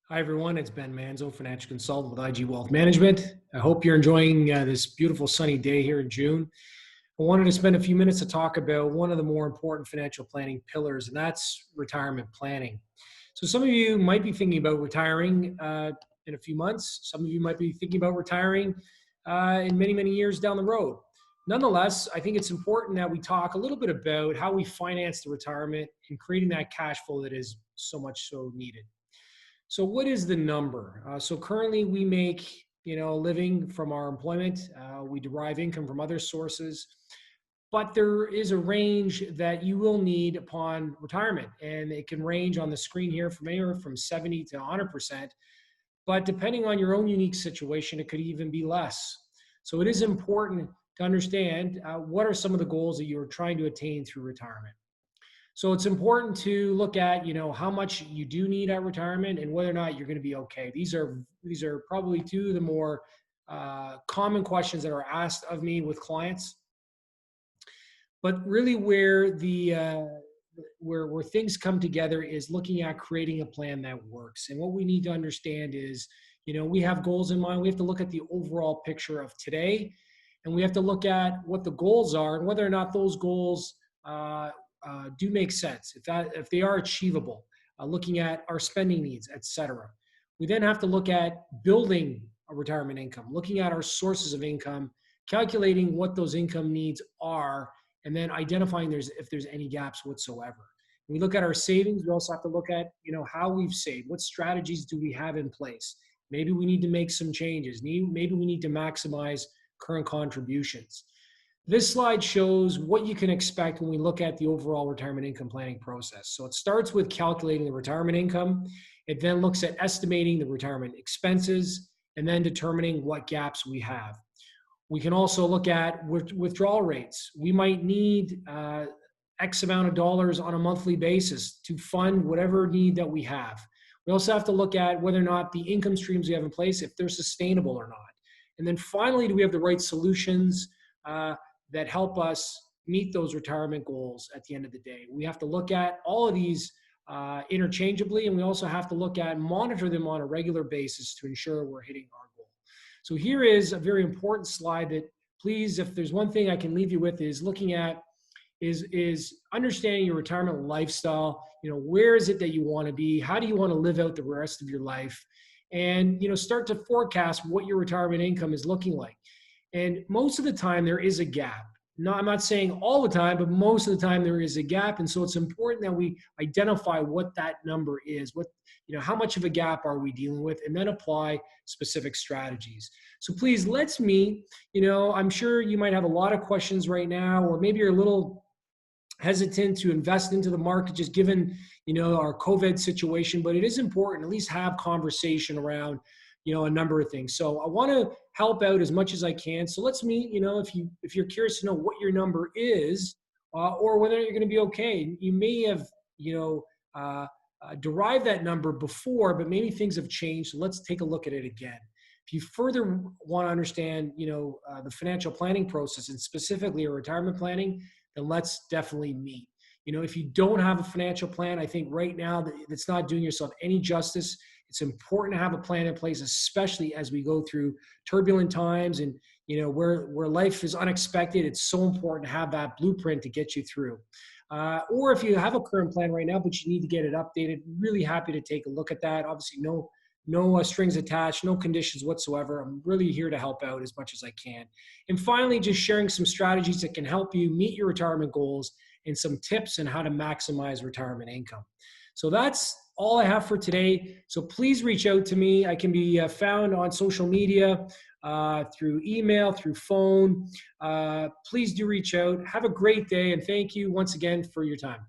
Hi, everyone. It's Ben Manzo, financial consultant with IG Wealth Management. I hope you're enjoying this beautiful sunny day here in June. I wanted to spend a few minutes to talk about one of the more important financial planning pillars, and that's retirement planning. So, some of you might be thinking about retiring in a few months. Some of you might be thinking about retiring in many, many years down the road. Nonetheless, I think it's important that we talk a little bit about how we finance the retirement and creating that cash flow that is so much so needed. So what is the number? So currently we make, a living from our employment. We derive income from other sources, but there is a range that you will need upon retirement. And it can range on the screen here from anywhere from 70 to 100%. But depending on your own unique situation, it could even be less. So it is important to understand what are some of the goals that you're trying to attain through retirement. So it's important to look at, how much you do need at retirement and whether or not you're going to be okay. These are probably two of the more common questions that are asked of me with clients. But really, where things come together is looking at creating a plan that works. And what we need to understand is, we have goals in mind. We have to look at the overall picture of today, and we have to look at what the goals are and whether or not those goals do make sense, if they are achievable, looking at our spending needs, etc. We then have to look at building a retirement income, looking at our sources of income, calculating what those income needs are, and then identifying if there's any gaps whatsoever. When we look at our savings, we also have to look at how we've saved, what strategies do we have in place. Maybe we need to make some changes. Maybe we need to maximize current contributions. This slide shows what you can expect when we look at the overall retirement income planning process. So it starts with calculating the retirement income. It then looks at estimating the retirement expenses and then determining what gaps we have. We can also look at withdrawal rates. We might need X amount of dollars on a monthly basis to fund whatever need that we have. We also have to look at whether or not the income streams we have in place, if they're sustainable or not. And then finally, do we have the right solutions that help us meet those retirement goals at the end of the day? We have to look at all of these interchangeably, and we also have to look at monitor them on a regular basis to ensure we're hitting our goal. So here is a very important slide that, please, if there's one thing I can leave you with, is looking at is understanding your retirement lifestyle. Where is it that you want to be? How do you want to live out the rest of your life? And start to forecast what your retirement income is looking like. And most of the time there is a gap. No, I'm not saying all the time, but most of the time there is a gap. And so it's important that we identify what that number is, how much of a gap are we dealing with, and then apply specific strategies. So please, let's meet. I'm sure you might have a lot of questions right now, or maybe you're a little hesitant to invest into the market just given, our COVID situation, but it is important to at least have conversation around a number of things. So I want to help out as much as I can. So let's meet, if you're curious to know what your number is, or whether you're going to be okay. You may have, derived that number before, but maybe things have changed. So let's take a look at it again. If you further want to understand, the financial planning process and specifically your retirement planning, then let's definitely meet. If you don't have a financial plan, I think right now that it's not doing yourself any justice. It's important to have a plan in place, especially as we go through turbulent times and where life is unexpected. It's so important to have that blueprint to get you through. Or if you have a current plan right now, but you need to get it updated, really happy to take a look at that. Obviously, no strings attached, no conditions whatsoever. I'm really here to help out as much as I can. And finally, just sharing some strategies that can help you meet your retirement goals and some tips on how to maximize retirement income. So that's all I have for today. So please reach out to me. I can be found on social media, through email, through phone. Please do reach out. Have a great day, and thank you once again for your time.